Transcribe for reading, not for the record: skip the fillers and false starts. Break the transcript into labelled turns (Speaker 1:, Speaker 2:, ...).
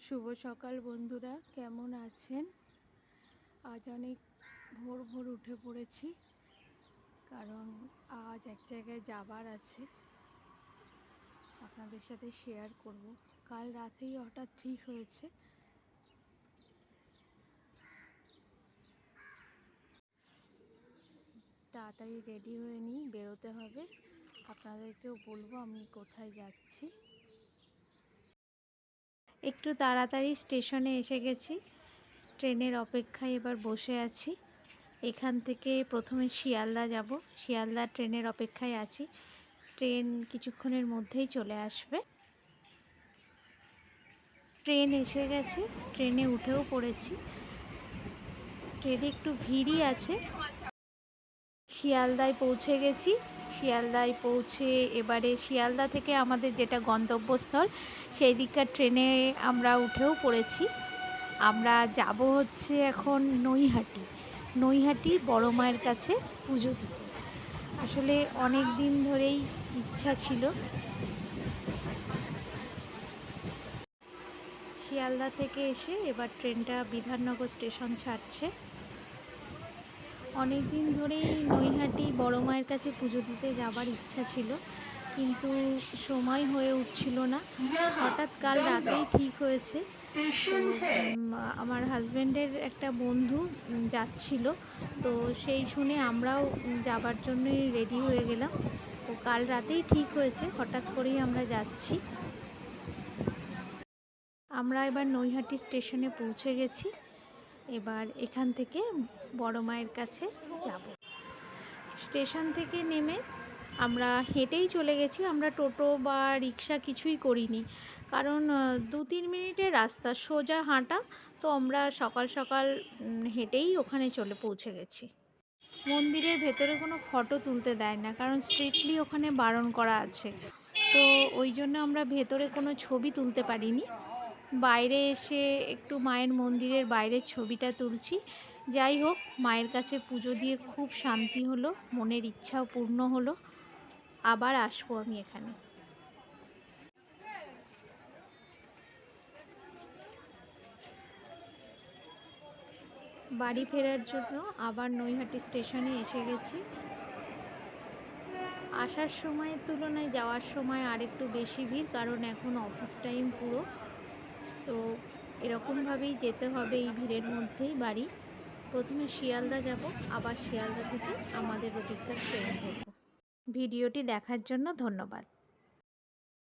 Speaker 1: শুভ সকাল বন্ধুরা, কেমন আছেন? আজ অনেক ভোর ভোর উঠে পড়েছি, কারণ আজ এক জায়গায় যাবার আছে, আপনাদের সাথে শেয়ার করব। কাল রাতেই হঠাৎ ঠিক হয়েছে। তাড়াতাড়ি রেডি হয়ে নিই, বেরোতে হবে। আপনাদেরকেও বলবো আমি কোথায় যাচ্ছি। একটু তাড়াতাড়ি স্টেশনে এসে গেছি, ট্রেনের অপেক্ষায় এবার বসে আছি। এখান থেকে প্রথমে শিয়ালদা যাব, শিয়ালদা ট্রেনের অপেক্ষায় আছি। ট্রেন কিছুক্ষণের মধ্যেই চলে আসবে। ট্রেন এসে গেছে, ট্রেনে উঠেও পড়েছি। ট্রেনে একটু ভিড়ই আছে। শিয়ালদায় পৌঁছে গেছি। শিয়ালদায় পৌঁছে এবারে শিয়ালদা থেকে আমাদের যেটা গন্তব্যস্থল সেই দিককার ট্রেনে আমরা উঠেও পড়েছি। আমরা যাব হচ্ছে এখন নৈহাটি। নৈহাটি বড় মায়ের কাছে পুজো দিতে। আসলে অনেক দিন ধরেই ইচ্ছা ছিল। শিয়ালদা থেকে এসে এবার ট্রেনটা বিধাননগর স্টেশন ছাড়ছে। অনেক দিন ধরেই নৈহাটি বড় মায়ের কাছে পুজো দিতে যাবার ইচ্ছা ছিল, কিন্তু সময় হয়ে উঠছিল না। হঠাৎ কাল রাতেই ঠিক হয়েছে। তো আমার হাজব্যান্ডের একটা বন্ধু যাচ্ছিল, তো সেই শুনে আমরাও যাবার জন্যই রেডি হয়ে গেলাম। তো কাল রাতেই ঠিক হয়েছে, হঠাৎ করেই আমরা যাচ্ছি। আমরা এবার নৈহাটি স্টেশনে পৌঁছে গেছি। এবার এখান থেকে বড় মায়ের কাছে যাব। স্টেশন থেকে নেমে আমরা হেঁটেই চলে গেছি। আমরা টোটো বা রিক্সা কিছুই করিনি, কারণ 2-3 মিনিটের রাস্তা, সোজা হাঁটা। তো আমরা সকাল সকাল হেঁটেই ওখানে চলে পৌঁছে গেছি। মন্দিরের ভেতরে কোনো ফটো তুলতে দেয় না, কারণ স্ট্রিক্টলি ওখানে বারণ করা আছে। তো ওই জন্য আমরা ভেতরে কোনো ছবি তুলতে পারিনি। বাইরে এসে একটু মায়ের মন্দিরের বাইরের ছবিটা তুলছি। যাই হোক, মায়ের কাছে পুজো দিয়ে খুব শান্তি হলো, মনের ইচ্ছাও পূর্ণ হলো। আবার আসবো আমি এখানে। বাড়ি ফেরার জন্য আবার নৈহাটি স্টেশনে এসে গেছি। আসার সময়ের তুলনায় যাওয়ার সময় আর একটু বেশি ভিড়, কারণ এখন অফিস টাইম পুরো। তো এরকমভাবেই যেতে হবে এই ভিড়ের মধ্যেই বাড়ি। প্রথমে শিয়ালদা যাব, আবার শিয়ালদা থেকে আমাদের ওদিককার ট্রেন ধরব। ভিডিওটি দেখার জন্য ধন্যবাদ।